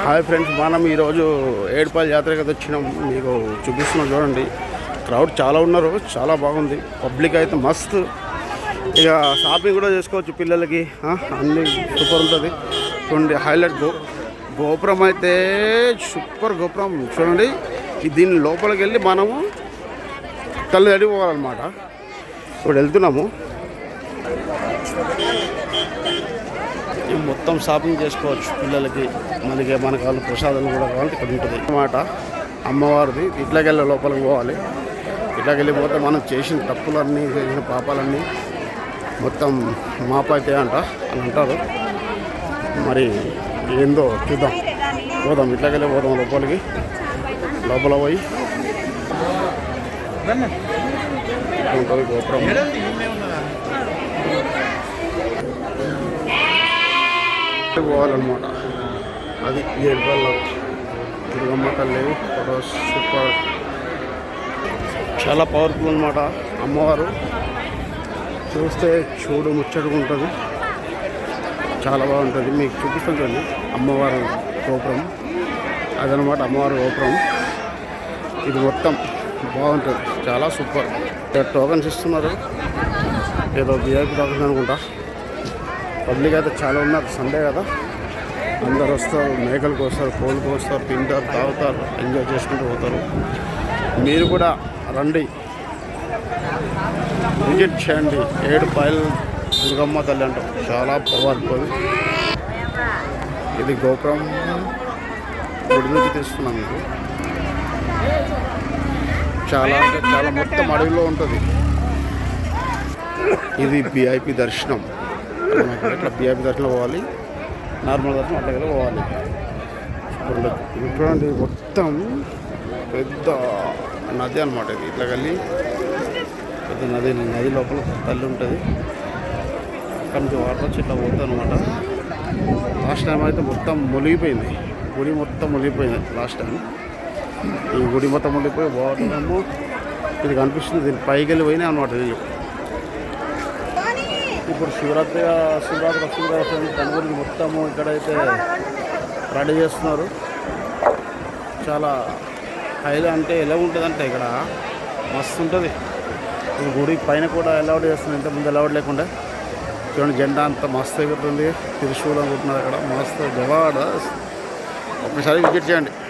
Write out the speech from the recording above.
Hi friends, మనం ఈరోజు ఏడుపాయల జాతరకి వచ్చినాం. మీకు చూపిస్తున్నాం చూడండి. క్రౌడ్ చాలా ఉన్నారు, చాలా బాగుంది. పబ్లిక్ అయితే మస్తు. ఇక షాపింగ్ కూడా చేసుకోవచ్చు పిల్లలకి, అన్నీ సూపర్ ఉంటుంది. చూడండి, హైలైట్ గోపురం అయితే సూపర్ గోపురం చూడండి. దీని లోపలికి వెళ్ళి మనము తల్లి అడిగిపోవాలన్నమాట. ఇప్పుడు వెళ్తున్నాము. మొత్తం షాపింగ్ చేసుకోవచ్చు పిల్లలకి, మనకి కావాలి ప్రసాదాలు కూడా కావాలి. ఇక్కడ ఉంటుంది అన్నమాట అమ్మవారిది. ఇట్లాకెళ్ళి లోపలికి పోవాలి. ఇట్లాకెళ్ళిపోతే మనం చేసిన తప్పులన్నీ, చేసిన పాపాలన్నీ మొత్తం మాపైతే అంట అని అంటారు. మరి ఏందో చూద్దాం, పోదాం. ఇట్లాకెళ్ళి పోదాం లోపలికి. లోపల పోయి ఉంటుంది గోపురం. పోవాలన్నమాట. అది ఏడుపాయల దుర్గమ్మ తల్లి ఫోటో సూపర్, చాలా పవర్ఫుల్ అనమాట అమ్మవారు. చూస్తే చూడు ముచ్చటగా ఉంటుంది, చాలా బాగుంటుంది. మీకు చూపిస్తుంది అమ్మవారు గోపురం. అదనమాట అమ్మవారి గోపురం. ఇది మొత్తం బాగుంటుంది, చాలా సూపర్. టోకన్స్ ఇస్తున్నారు, ఏదో విఐపి టోకన్స్ అనుకుంటా. పబ్లిక్ అయితే చాలా ఉన్నారు, సండే కదా, అందరు వస్తారు. మేకలకు వస్తారు, కోళ్ళకు వస్తారు, తింటారు, తాగుతారు, ఎంజాయ్ చేసుకుంటూ పోతారు. మీరు కూడా రండి, విజిట్ చేయండి. ఏడుపాయల దుర్గమ్మ తల్లి అంటాం, చాలా పవర్ఫుల్. ఇది గోపురం గుడి నుంచి తీసుకున్నాం. మీకు చాలా అంటే చాలా మొత్తం అడవిలో ఉంటుంది. ఇది విఐపి దర్శనం. ఇట్లా విఐపి దర్శనం పోవాలి, నార్మల్ దర్శనం అట్లా పోవాలి. చూడండి, మొత్తం పెద్ద నది అనమాట ఇది. ఇట్లా వెళ్ళి పెద్ద నది లోపల తల్లి ఉంటుంది. అక్కడి నుంచి వాటర్ వచ్చి ఇట్లా పోతుంది అనమాట. లాస్ట్ టైం అయితే మొత్తం మునిగిపోయింది, గుడి మొత్తం మునిగిపోయింది లాస్ట్ టైం. ఈ గుడి మొత్తం మునిగిపోయి వాటరేమో ఇది కనిపిస్తుంది. దీని పైకి వెళ్ళి పోయినాయి అనమాట. ఇది ఇప్పుడు శివరాత్రి వస్తుంది కదా, దాని గురించి మొత్తము ఇక్కడైతే రెడీ చేస్తున్నారు. చాలా హైలో అంటే ఎలా ఉంటుందంటే ఇక్కడ మస్తు ఉంటుంది. ఇప్పుడు గుడి పైన కూడా అలౌడ్ చేస్తుంది, ఇంతకుముందు అలౌడ్ లేకుండా. చూడండి, జెండా అంతా మస్తు ఎగురుతుంది. త్రిశూలం అనుకుంటున్నారు అక్కడ, మస్తు జవాడ. ఒకసారి విజిట్ చేయండి.